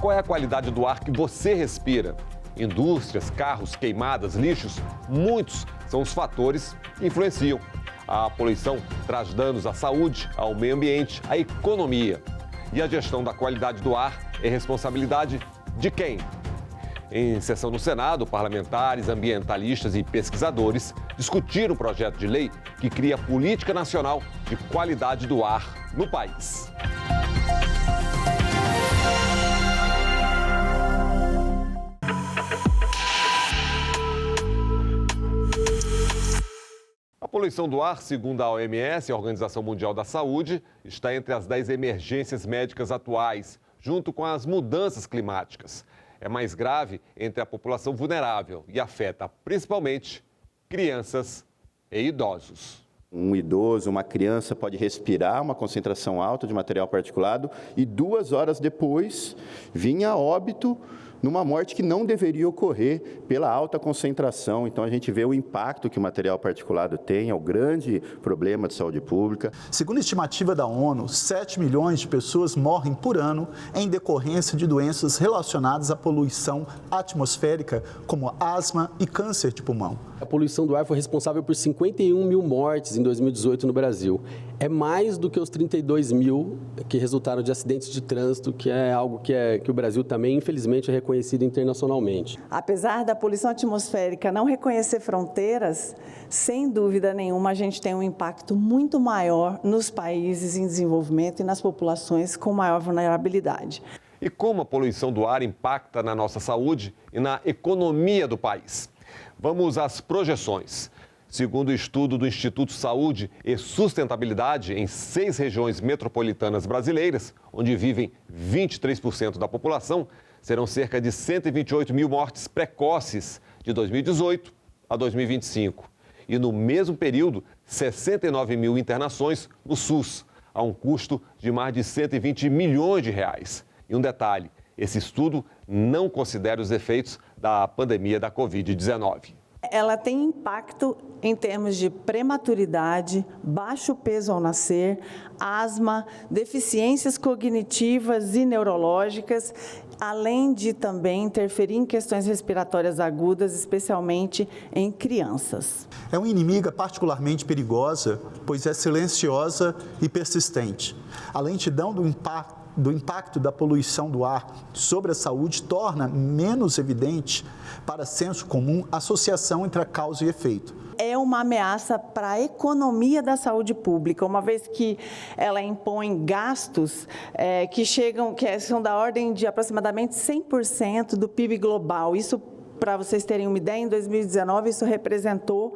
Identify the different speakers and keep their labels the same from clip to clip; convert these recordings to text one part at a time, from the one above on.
Speaker 1: qual é a qualidade do ar que você respira? Indústrias, carros, queimadas, lixos, muitos são os fatores que influenciam. A poluição traz danos à saúde, ao meio ambiente, à economia. E a gestão da qualidade do ar é responsabilidade de quem? Em sessão no Senado, parlamentares, ambientalistas e pesquisadores discutiram um projeto de lei que cria política nacional de qualidade do ar no país. A poluição do ar, segundo a OMS, a Organização Mundial da Saúde, está entre as 10 emergências médicas atuais, junto com as mudanças climáticas. É mais grave entre a população vulnerável e afeta principalmente crianças e idosos.
Speaker 2: Um idoso, uma criança pode respirar uma concentração alta de material particulado e 2 horas depois vinha a óbito numa morte que não deveria ocorrer pela alta concentração. Então, a gente vê o impacto que o material particulado tem, é o grande problema de saúde pública.
Speaker 3: Segundo a estimativa da ONU, 7 milhões de pessoas morrem por ano em decorrência de doenças relacionadas à poluição atmosférica, como asma e câncer de pulmão.
Speaker 4: A poluição do ar foi responsável por 51 mil mortes em 2018 no Brasil. É mais do que os 32 mil que resultaram de acidentes de trânsito, que é algo que o Brasil também, infelizmente, é reconhecido internacionalmente.
Speaker 5: Apesar da poluição atmosférica não reconhecer fronteiras, sem dúvida nenhuma, a gente tem um impacto muito maior nos países em desenvolvimento e nas populações com maior vulnerabilidade.
Speaker 1: E como a poluição do ar impacta na nossa saúde e na economia do país? Vamos às projeções. Segundo o estudo do Instituto Saúde e Sustentabilidade, em 6 regiões metropolitanas brasileiras, onde vivem 23% da população, serão cerca de 128 mil mortes precoces de 2018 a 2025. E no mesmo período, 69 mil internações no SUS, a um custo de mais de 120 milhões de reais. E um detalhe, esse estudo não considera os efeitos da pandemia da Covid-19.
Speaker 5: Ela tem impacto em termos de prematuridade, baixo peso ao nascer, asma, deficiências cognitivas e neurológicas, além de também interferir em questões respiratórias agudas, especialmente em crianças.
Speaker 3: É uma inimiga particularmente perigosa, pois é silenciosa e persistente. A lentidão do impacto da poluição do ar sobre a saúde torna menos evidente, para senso comum, a associação entre a causa e efeito.
Speaker 5: É uma ameaça para a economia da saúde pública, uma vez que ela impõe gastos que são da ordem de aproximadamente 100% do PIB global. Isso, para vocês terem uma ideia, em 2019 isso representou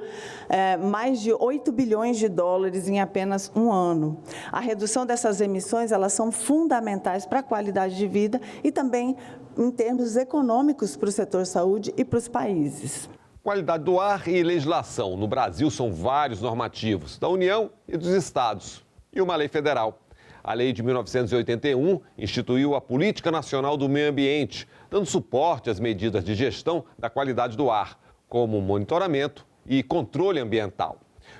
Speaker 5: mais de 8 bilhões de dólares em apenas um ano. A redução dessas emissões, elas são fundamentais para a qualidade de vida e também em termos econômicos para o setor saúde e para os países.
Speaker 1: Qualidade do ar e legislação. No Brasil são vários normativos, da União e dos estados, e uma lei federal. A lei de 1981 instituiu a Política Nacional do Meio Ambiente, dando suporte às medidas de gestão da qualidade do ar, como monitoramento e controle ambiental.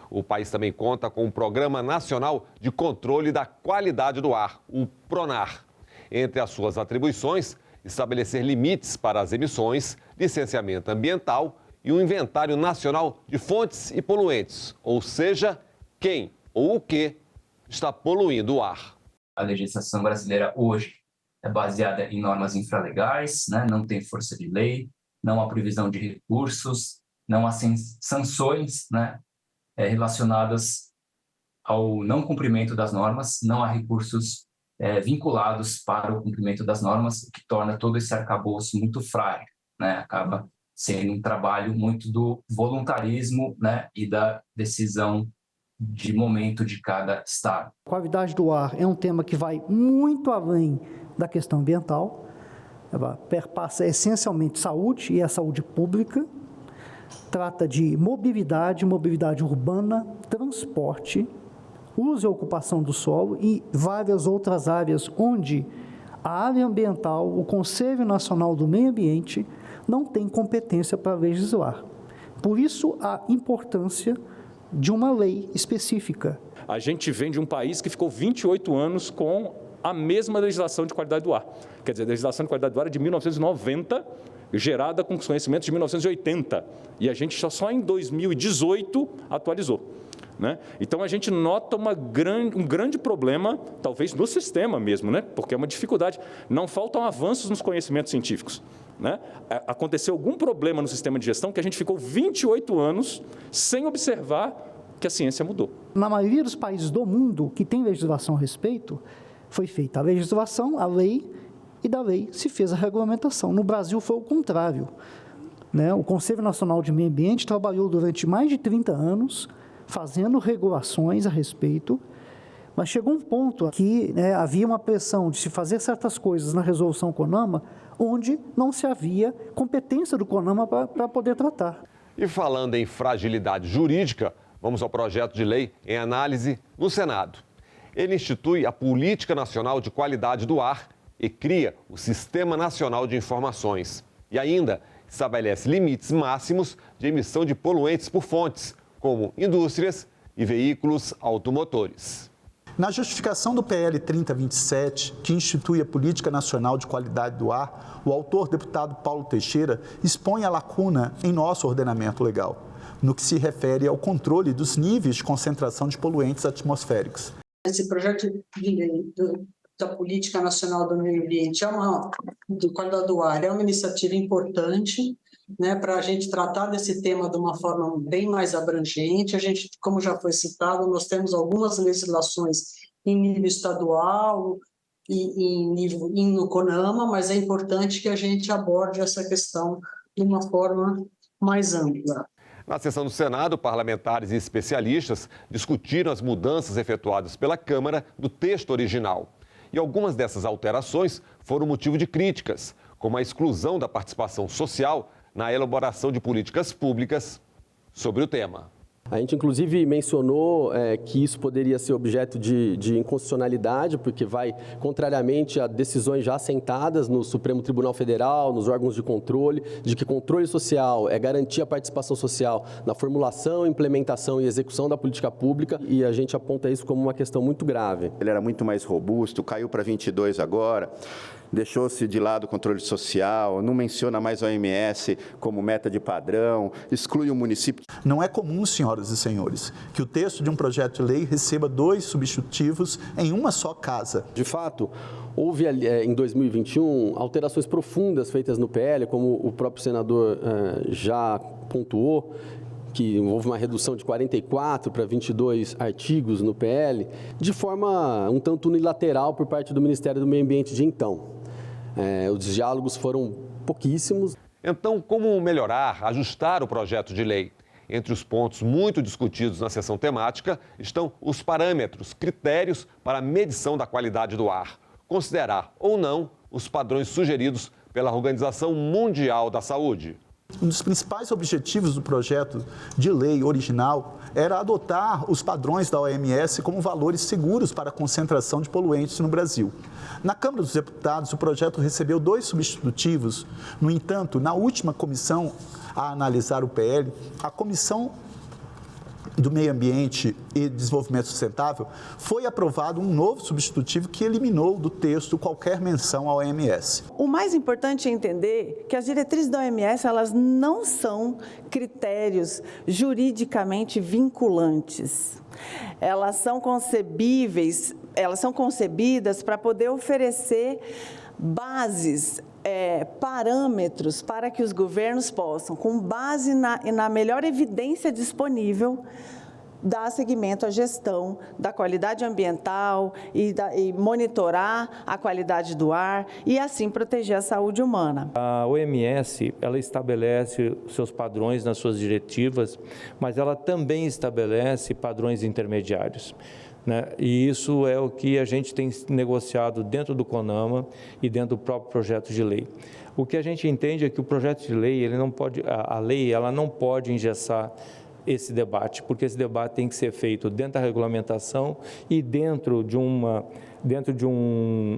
Speaker 1: O país também conta com o Programa Nacional de Controle da Qualidade do Ar, o PRONAR. Entre as suas atribuições, estabelecer limites para as emissões, licenciamento ambiental e um inventário nacional de fontes e poluentes, ou seja, quem ou o que está poluindo o ar.
Speaker 6: A legislação brasileira hoje é baseada em normas infralegais, né? Não tem força de lei, não há previsão de recursos, não há sanções, né? Relacionadas ao não cumprimento das normas, não há recursos vinculados para o cumprimento das normas, o que torna todo esse arcabouço muito frágil, né? Acaba sendo um trabalho muito do voluntarismo, né? E da decisão de momento de cada estado.
Speaker 7: A qualidade do ar é um tema que vai muito além da questão ambiental, perpassa essencialmente saúde e a saúde pública, trata de mobilidade urbana, transporte, uso e ocupação do solo e várias outras áreas onde a área ambiental, o Conselho Nacional do Meio Ambiente, não tem competência para legislar. Por isso, a importância de uma lei específica.
Speaker 8: A gente vem de um país que ficou 28 anos com a mesma legislação de qualidade do ar. Quer dizer, a legislação de qualidade do ar é de 1990, gerada com os conhecimentos de 1980. E a gente só em 2018 atualizou. Então, a gente nota um grande problema, talvez no sistema mesmo, porque é uma dificuldade. Não faltam avanços nos conhecimentos científicos. Aconteceu algum problema no sistema de gestão que a gente ficou 28 anos sem observar que a ciência mudou.
Speaker 7: Na maioria dos países do mundo que tem legislação a respeito, foi feita a legislação, a lei, e da lei se fez a regulamentação. No Brasil foi o contrário. O Conselho Nacional de Meio Ambiente trabalhou durante mais de 30 anos fazendo regulações a respeito, mas chegou um ponto que havia uma pressão de se fazer certas coisas na resolução CONAMA, onde não se havia competência do CONAMA para poder tratar.
Speaker 1: E falando em fragilidade jurídica, vamos ao projeto de lei em análise no Senado. Ele institui a Política Nacional de Qualidade do Ar e cria o Sistema Nacional de Informações. E ainda estabelece limites máximos de emissão de poluentes por fontes, como indústrias e veículos automotores.
Speaker 3: Na justificação do PL 3027, que institui a Política Nacional de Qualidade do Ar, o autor, deputado Paulo Teixeira, expõe a lacuna em nosso ordenamento legal, no que se refere ao controle dos níveis de concentração de poluentes atmosféricos.
Speaker 9: Esse projeto de lei da Política Nacional do Meio Ambiente, do Qualidade do Ar, é uma iniciativa importante, para a gente tratar desse tema de uma forma bem mais abrangente. A gente, como já foi citado, nós temos algumas legislações em nível estadual e no CONAMA, mas é importante que a gente aborde essa questão de uma forma mais ampla.
Speaker 1: Na sessão do Senado, parlamentares e especialistas discutiram as mudanças efetuadas pela Câmara do texto original. E algumas dessas alterações foram motivo de críticas, como a exclusão da participação social na elaboração de políticas públicas sobre o tema.
Speaker 4: A gente, inclusive, mencionou que isso poderia ser objeto de inconstitucionalidade, porque vai contrariamente a decisões já assentadas no Supremo Tribunal Federal, nos órgãos de controle, de que controle social é garantir a participação social na formulação, implementação e execução da política pública, e a gente aponta isso como uma questão muito grave.
Speaker 2: Ele era muito mais robusto, caiu para 22 agora. Deixou-se de lado o controle social, não menciona mais a OMS como meta de padrão, exclui o município.
Speaker 3: Não é comum, senhoras e senhores, que o texto de um projeto de lei receba 2 substitutivos em uma só casa.
Speaker 4: De fato, houve em 2021 alterações profundas feitas no PL, como o próprio senador já pontuou, que houve uma redução de 44 para 22 artigos no PL, de forma um tanto unilateral por parte do Ministério do Meio Ambiente de então. Os diálogos foram pouquíssimos.
Speaker 1: Então, como melhorar, ajustar o projeto de lei? Entre os pontos muito discutidos na sessão temática estão os parâmetros, critérios para a medição da qualidade do ar. Considerar ou não os padrões sugeridos pela Organização Mundial da Saúde.
Speaker 3: Um dos principais objetivos do projeto de lei original era adotar os padrões da OMS como valores seguros para a concentração de poluentes no Brasil. Na Câmara dos Deputados, o projeto recebeu 2 substitutivos. No entanto, na última comissão a analisar o PL, a Comissão do Meio Ambiente e Desenvolvimento Sustentável, foi aprovado um novo substitutivo que eliminou do texto qualquer menção à OMS.
Speaker 5: O mais importante é entender que as diretrizes da OMS, elas não são critérios juridicamente vinculantes. Elas são concebidas para poder oferecer bases, parâmetros para que os governos possam, com base na melhor evidência disponível, dar seguimento à gestão da qualidade ambiental e monitorar a qualidade do ar e, assim, proteger a saúde humana.
Speaker 10: A OMS, ela estabelece seus padrões nas suas diretivas, mas ela também estabelece padrões intermediários. E isso é o que a gente tem negociado dentro do CONAMA e dentro do próprio projeto de lei. O que a gente entende é que o projeto de lei, a lei ela não pode engessar esse debate, porque esse debate tem que ser feito dentro da regulamentação e dentro de um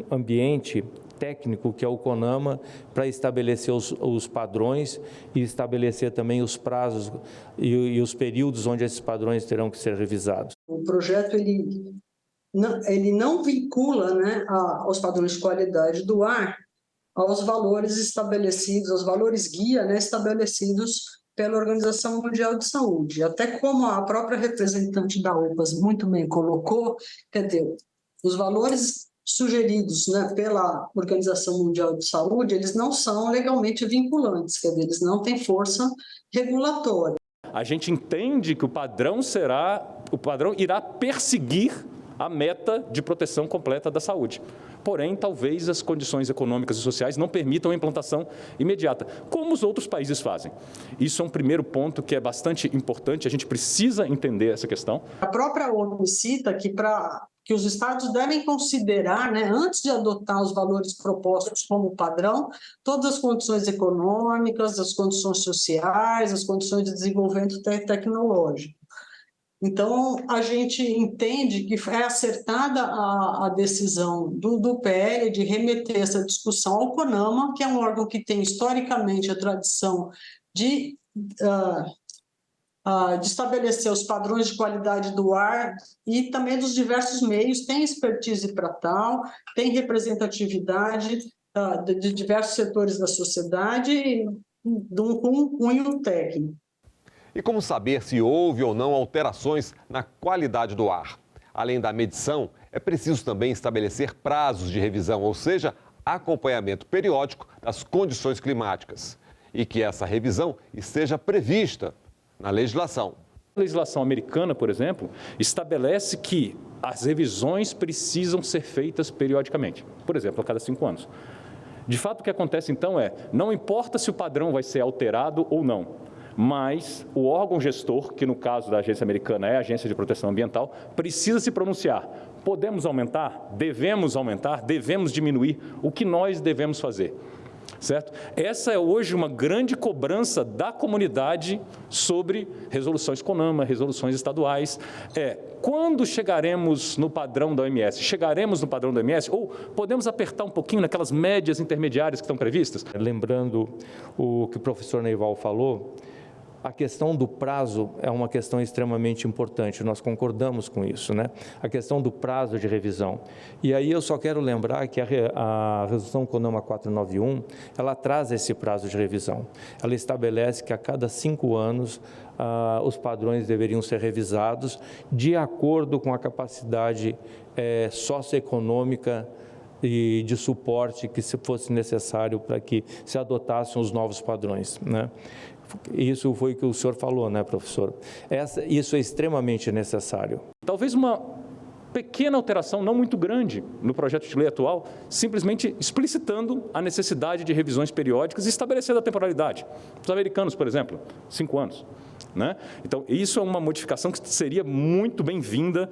Speaker 10: ambiente técnico, que é o CONAMA, para estabelecer os padrões e estabelecer também os prazos e os períodos onde esses padrões terão que ser revisados.
Speaker 9: O projeto ele ele não vincula, né, aos padrões de qualidade do ar, aos valores estabelecidos, aos valores guia, né, estabelecidos pela Organização Mundial de Saúde. Até como a própria representante da OPAS muito bem colocou, quer dizer, os valores sugeridos, né, pela Organização Mundial de Saúde, eles não são legalmente vinculantes, quer dizer, eles não têm força regulatória.
Speaker 8: A gente entende que o padrão irá perseguir a meta de proteção completa da saúde. Porém, talvez as condições econômicas e sociais não permitam a implantação imediata, como os outros países fazem. Isso é um primeiro ponto que é bastante importante, a gente precisa entender essa questão.
Speaker 9: A própria ONU cita que os estados devem considerar, né, antes de adotar os valores propostos como padrão, todas as condições econômicas, as condições sociais, as condições de desenvolvimento tecnológico. Então, a gente entende que é acertada a decisão do PL de remeter essa discussão ao CONAMA, que é um órgão que tem historicamente a tradição de estabelecer os padrões de qualidade do ar e também dos diversos meios, tem expertise para tal, tem representatividade de diversos setores da sociedade com um cunho técnico.
Speaker 1: E como saber se houve ou não alterações na qualidade do ar? Além da medição, é preciso também estabelecer prazos de revisão, ou seja, acompanhamento periódico das condições climáticas. E que essa revisão esteja prevista na legislação.
Speaker 8: A legislação americana, por exemplo, estabelece que as revisões precisam ser feitas periodicamente, por exemplo, a cada 5 anos. De fato, o que acontece então não importa se o padrão vai ser alterado ou não, mas o órgão gestor, que no caso da agência americana é a Agência de Proteção Ambiental, precisa se pronunciar. Podemos aumentar? Devemos diminuir? O que nós devemos fazer? Certo? Essa é hoje uma grande cobrança da comunidade sobre resoluções CONAMA, resoluções estaduais. Quando chegaremos no padrão da OMS? Chegaremos no padrão da OMS ou podemos apertar um pouquinho naquelas médias intermediárias que estão previstas?
Speaker 10: Lembrando o que o professor Neival falou, a questão do prazo é uma questão extremamente importante, nós concordamos com isso, né? A questão do prazo de revisão. E aí eu só quero lembrar que a resolução CONAMA 491, ela traz esse prazo de revisão. Ela estabelece que a cada 5 anos os padrões deveriam ser revisados de acordo com a capacidade socioeconômica e de suporte que se fosse necessário para que se adotassem os novos padrões, né? Isso foi o que o senhor falou, né, professor? Isso é extremamente necessário.
Speaker 8: Talvez uma pequena alteração, não muito grande, no projeto de lei atual, simplesmente explicitando a necessidade de revisões periódicas e estabelecendo a temporalidade. Os americanos, por exemplo, 5 anos. Né? Então, isso é uma modificação que seria muito bem-vinda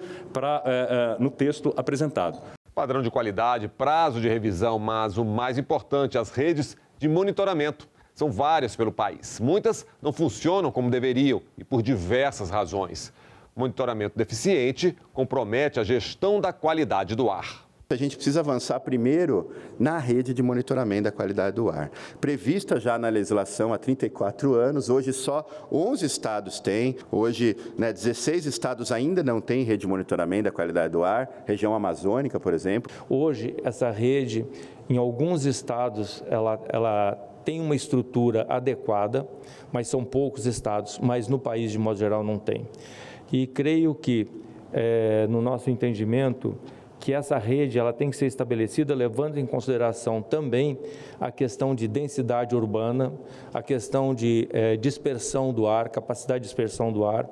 Speaker 8: no texto apresentado.
Speaker 1: Padrão de qualidade, prazo de revisão, mas o mais importante, as redes de monitoramento. São várias pelo país. Muitas não funcionam como deveriam e por diversas razões. O monitoramento deficiente compromete a gestão da qualidade do ar.
Speaker 2: A gente precisa avançar primeiro na rede de monitoramento da qualidade do ar. Prevista já na legislação há 34 anos, hoje só 11 estados têm. Hoje, 16 estados ainda não têm rede de monitoramento da qualidade do ar, região amazônica, por exemplo.
Speaker 10: Hoje, essa rede, em alguns estados, ela tem uma estrutura adequada, mas são poucos estados, mas no país, de modo geral, não tem. E creio que, no nosso entendimento, que essa rede ela tem que ser estabelecida levando em consideração também a questão de densidade urbana, a questão de dispersão do ar, capacidade de dispersão do ar,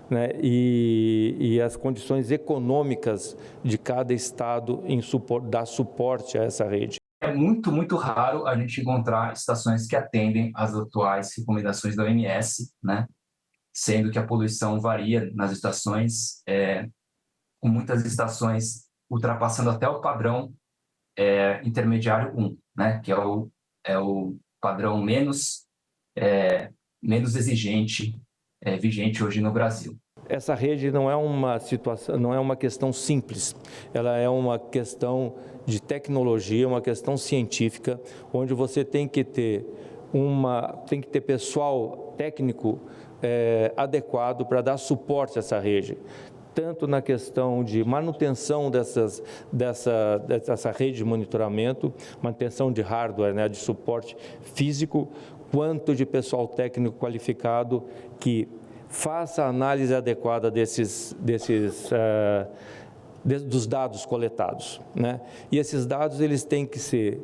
Speaker 10: né, e as condições econômicas de cada estado em dar suporte a essa rede.
Speaker 6: É muito, muito raro a gente encontrar estações que atendem às atuais recomendações da OMS, né? Sendo que a poluição varia nas estações, com muitas estações ultrapassando até o padrão intermediário 1, né? Que é o padrão menos exigente vigente hoje no Brasil.
Speaker 10: Essa rede não é uma situação, não é uma questão simples, ela é uma questão de tecnologia, uma questão científica, onde você tem que ter pessoal técnico adequado para dar suporte a essa rede. tanto na questão de manutenção dessa rede de monitoramento, manutenção de hardware, né, de suporte físico, quanto de pessoal técnico qualificado que faça a análise adequada dos dados coletados, né? E esses dados eles têm que ser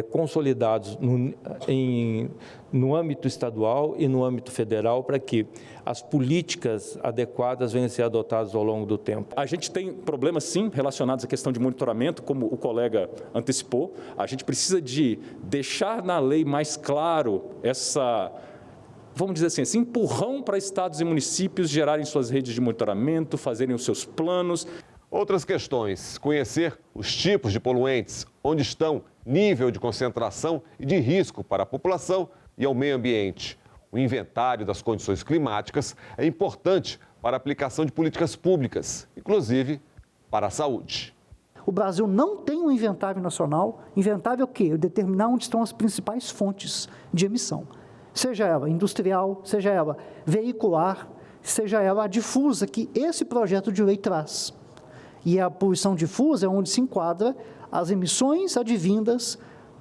Speaker 10: consolidados no âmbito estadual e no âmbito federal para que as políticas adequadas venham a ser adotadas ao longo do tempo.
Speaker 8: A gente tem problemas, sim, relacionados à questão de monitoramento, como o colega antecipou. A gente precisa de deixar na lei mais claro vamos dizer assim, esse empurrão para estados e municípios gerarem suas redes de monitoramento, fazerem os seus planos.
Speaker 1: Outras questões: conhecer os tipos de poluentes, onde estão, nível de concentração e de risco para a população e ao meio ambiente. O inventário das condições climáticas é importante para a aplicação de políticas públicas, inclusive para a saúde.
Speaker 7: O Brasil não tem um inventário nacional. Inventário é o quê? Determinar onde estão as principais fontes de emissão. Seja ela industrial, seja ela veicular, seja ela a difusa, que esse projeto de lei traz. E a poluição difusa é onde se enquadra as emissões advindas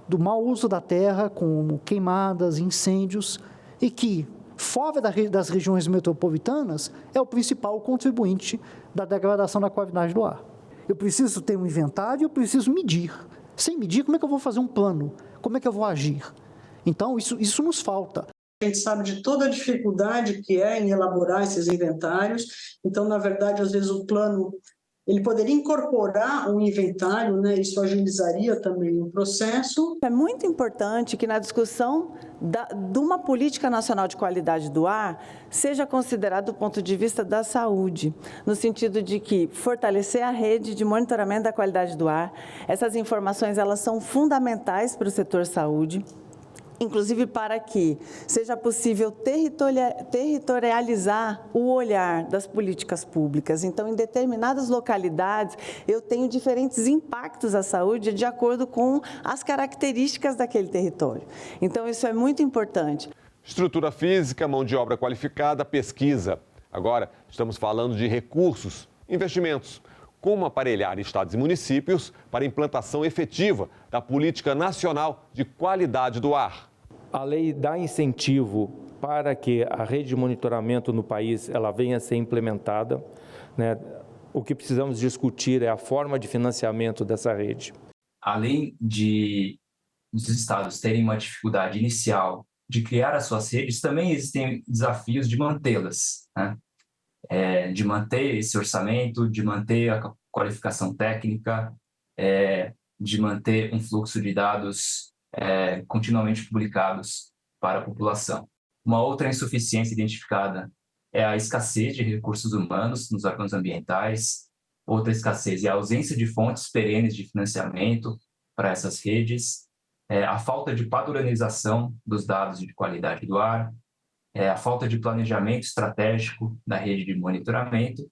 Speaker 7: do mau uso da terra, como queimadas, incêndios, e que, fora das regiões metropolitanas, é o principal contribuinte da degradação da qualidade do ar. Eu preciso ter um inventário, eu preciso medir. Sem medir, como é que eu vou fazer um plano? Como é que eu vou agir? Então, isso nos falta.
Speaker 9: A gente sabe de toda a dificuldade que é em elaborar esses inventários. Então, na verdade, às vezes o plano ele poderia incorporar um inventário, né? Isso agilizaria também o processo.
Speaker 5: É muito importante que na discussão de uma política nacional de qualidade do ar seja considerado do ponto de vista da saúde, no sentido de que fortalecer a rede de monitoramento da qualidade do ar. Essas informações elas são fundamentais para o setor saúde, inclusive para que seja possível territorializar o olhar das políticas públicas. Então, em determinadas localidades, eu tenho diferentes impactos à saúde de acordo com as características daquele território. Então, isso é muito importante.
Speaker 1: Estrutura física, mão de obra qualificada, pesquisa. Agora, estamos falando de recursos, investimentos. Como aparelhar estados e municípios para a implantação efetiva da Política Nacional de Qualidade do Ar.
Speaker 10: A lei dá incentivo para que a rede de monitoramento no país ela venha a ser implementada, né? O que precisamos discutir é a forma de financiamento dessa rede.
Speaker 6: Além dos estados terem uma dificuldade inicial de criar as suas redes, também existem desafios de mantê-las, né? De manter esse orçamento, de manter a qualificação técnica, de manter um fluxo de dados continuamente publicados para a população. Uma outra insuficiência identificada é a escassez de recursos humanos nos órgãos ambientais. Outra escassez é a ausência de fontes perenes de financiamento para essas redes, a falta de padronização dos dados de qualidade do ar, a falta de planejamento estratégico da rede de monitoramento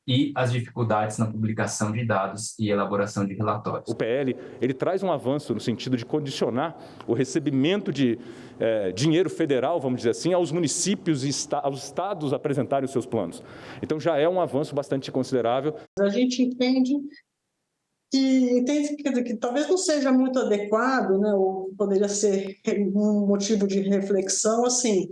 Speaker 6: e as dificuldades na publicação de dados e elaboração de relatórios.
Speaker 8: O PL ele traz um avanço no sentido de condicionar o recebimento de dinheiro federal, vamos dizer assim, aos municípios e aos estados apresentarem os seus planos. Então, já é um avanço bastante considerável.
Speaker 9: A gente entende que talvez não seja muito adequado, né, ou poderia ser um motivo de reflexão, assim,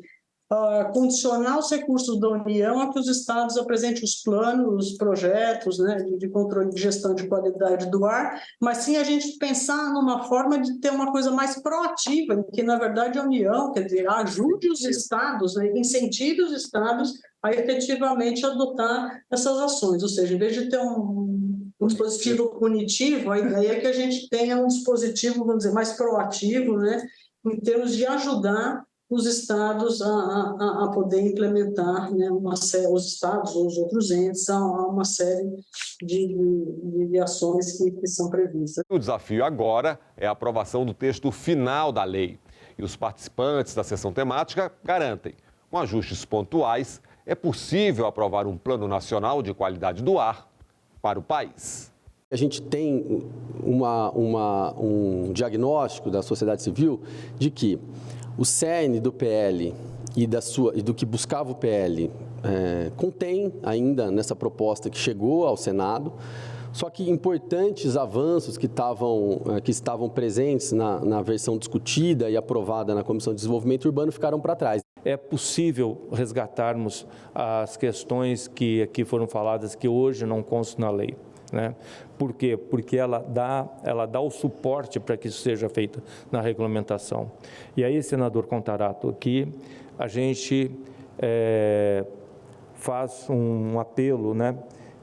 Speaker 9: condicionar os recursos da União a que os estados apresentem os planos, os projetos, né, de controle de gestão de qualidade do ar, mas sim a gente pensar numa forma de ter uma coisa mais proativa, em que, na verdade, a União, quer dizer, ajude os estados, né, incentive os estados a efetivamente adotar essas ações, ou seja, em vez de ter um dispositivo punitivo, a ideia é que a gente tenha um dispositivo, vamos dizer, mais proativo, né, em termos de ajudar os estados a poder implementar, né, os estados ou os outros entes a uma série de ações que são previstas.
Speaker 1: O desafio agora é a aprovação do texto final da lei. E os participantes da sessão temática garantem, com ajustes pontuais, é possível aprovar um Plano Nacional de Qualidade do Ar para o país.
Speaker 4: A gente tem um diagnóstico da sociedade civil de que o cerne do PL e do que buscava o PL contém ainda nessa proposta que chegou ao Senado, só que importantes avanços que estavam presentes na versão discutida e aprovada na Comissão de Desenvolvimento Urbano ficaram para trás.
Speaker 10: É possível resgatarmos as questões que aqui foram faladas que hoje não constam na lei, né? Por quê? Porque ela dá o suporte para que isso seja feito na regulamentação. E aí, senador Contarato, aqui a gente faz um apelo, né,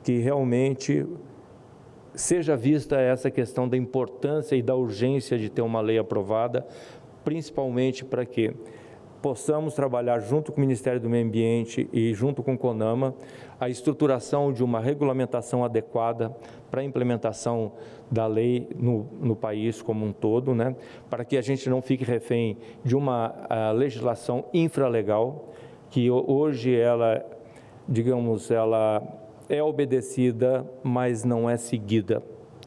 Speaker 10: que realmente seja vista essa questão da importância e da urgência de ter uma lei aprovada, principalmente para que possamos trabalhar junto com o Ministério do Meio Ambiente e junto com o CONAMA a estruturação de uma regulamentação adequada para a implementação da lei no país como um todo, né? Para que a gente não fique refém de uma legislação infralegal, que hoje ela, digamos, ela é obedecida, mas não é seguida,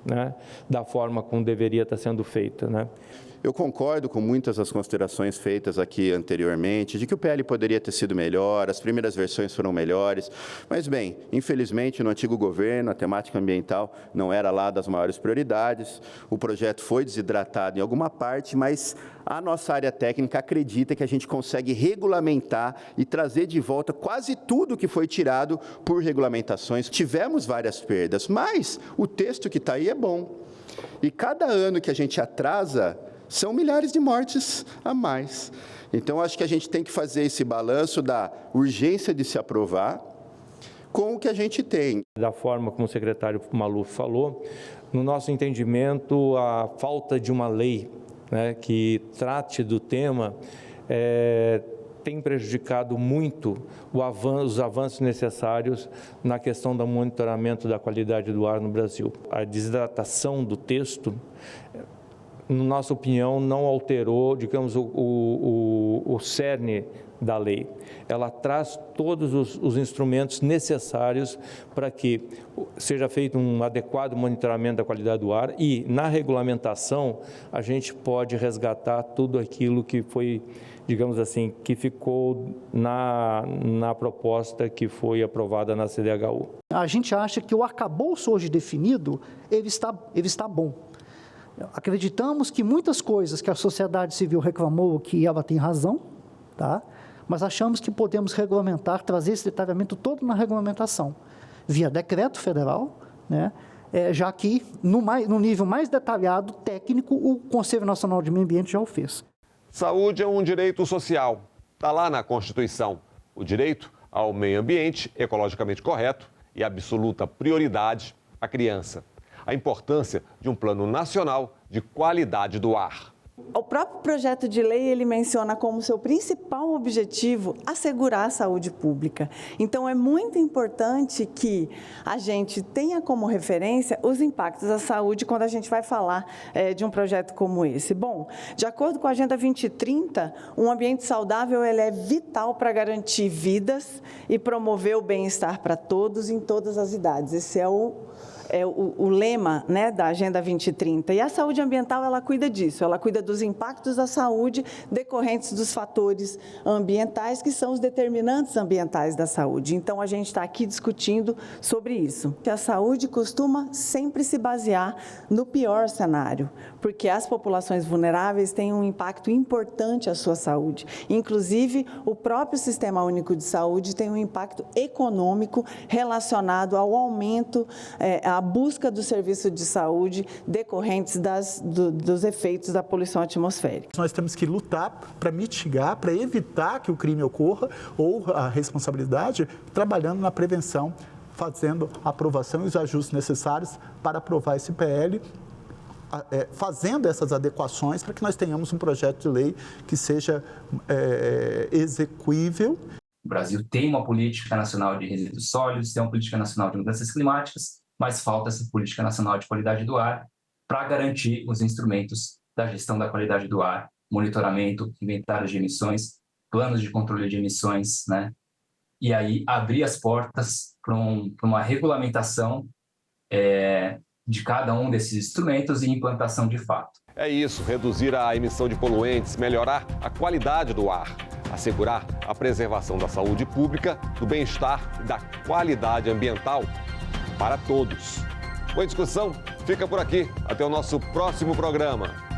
Speaker 10: né, da forma como deveria estar sendo feita, né?
Speaker 2: Eu concordo com muitas das considerações feitas aqui anteriormente, de que o PL poderia ter sido melhor, as primeiras versões foram melhores, mas, bem, infelizmente, no antigo governo, a temática ambiental não era lá das maiores prioridades, o projeto foi desidratado em alguma parte, mas a nossa área técnica acredita que a gente consegue regulamentar e trazer de volta quase tudo que foi tirado por regulamentações. Tivemos várias perdas, mas o texto que está aí é bom. E cada ano que a gente atrasa, são milhares de mortes a mais. Então, acho que a gente tem que fazer esse balanço da urgência de se aprovar com o que a gente tem.
Speaker 10: Da forma como o secretário Maluf falou, no nosso entendimento, a falta de uma lei, né, que trate do tema tem prejudicado muito os avanços necessários na questão do monitoramento da qualidade do ar no Brasil. A desidratação do texto, na nossa opinião, não alterou, digamos, o cerne da lei. Ela traz todos os instrumentos necessários para que seja feito um adequado monitoramento da qualidade do ar e, na regulamentação, a gente pode resgatar tudo aquilo que foi, digamos assim, que ficou na proposta que foi aprovada na CDHU.
Speaker 7: A gente acha que o arcabouço hoje definido, ele está bom. Acreditamos que muitas coisas que a sociedade civil reclamou, que ela tem razão, tá? Mas achamos que podemos regulamentar, trazer esse detalhamento todo na regulamentação, via decreto federal, né? Já que no nível mais detalhado, técnico, o Conselho Nacional de Meio Ambiente já o fez.
Speaker 1: Saúde é um direito social, está lá na Constituição. O direito ao meio ambiente ecologicamente correto e absoluta prioridade à criança. A importância de um plano nacional de qualidade do ar.
Speaker 5: O próprio projeto de lei, ele menciona como seu principal objetivo assegurar a saúde pública. Então, é muito importante que a gente tenha como referência os impactos da saúde quando a gente vai falar de um projeto como esse. Bom, de acordo com a Agenda 2030, um ambiente saudável ele é vital para garantir vidas e promover o bem-estar para todos em todas as idades. Esse é o lema, né, da Agenda 2030. E a saúde ambiental, ela cuida disso, ela cuida dos impactos da saúde decorrentes dos fatores ambientais, que são os determinantes ambientais da saúde. Então, a gente está aqui discutindo sobre isso. A saúde costuma sempre se basear no pior cenário, porque as populações vulneráveis têm um impacto importante à sua saúde. Inclusive, o próprio Sistema Único de Saúde tem um impacto econômico relacionado ao aumento, a busca do serviço de saúde decorrentes dos efeitos da poluição atmosférica.
Speaker 3: Nós temos que lutar para mitigar, para evitar que o crime ocorra ou a responsabilidade, trabalhando na prevenção, fazendo a aprovação e os ajustes necessários para aprovar esse PL, fazendo essas adequações para que nós tenhamos um projeto de lei que seja execuível.
Speaker 6: O Brasil tem uma política nacional de resíduos sólidos, tem uma política nacional de mudanças climáticas, mas falta essa política nacional de qualidade do ar para garantir os instrumentos da gestão da qualidade do ar, monitoramento, inventários de emissões, planos de controle de emissões, né? E aí abrir as portas para uma regulamentação de cada um desses instrumentos e implantação de fato.
Speaker 1: É isso, reduzir a emissão de poluentes, melhorar a qualidade do ar. assegurar a preservação da saúde pública, do bem-estar e da qualidade ambiental para todos. Boa discussão, fica por aqui. Até o nosso próximo programa.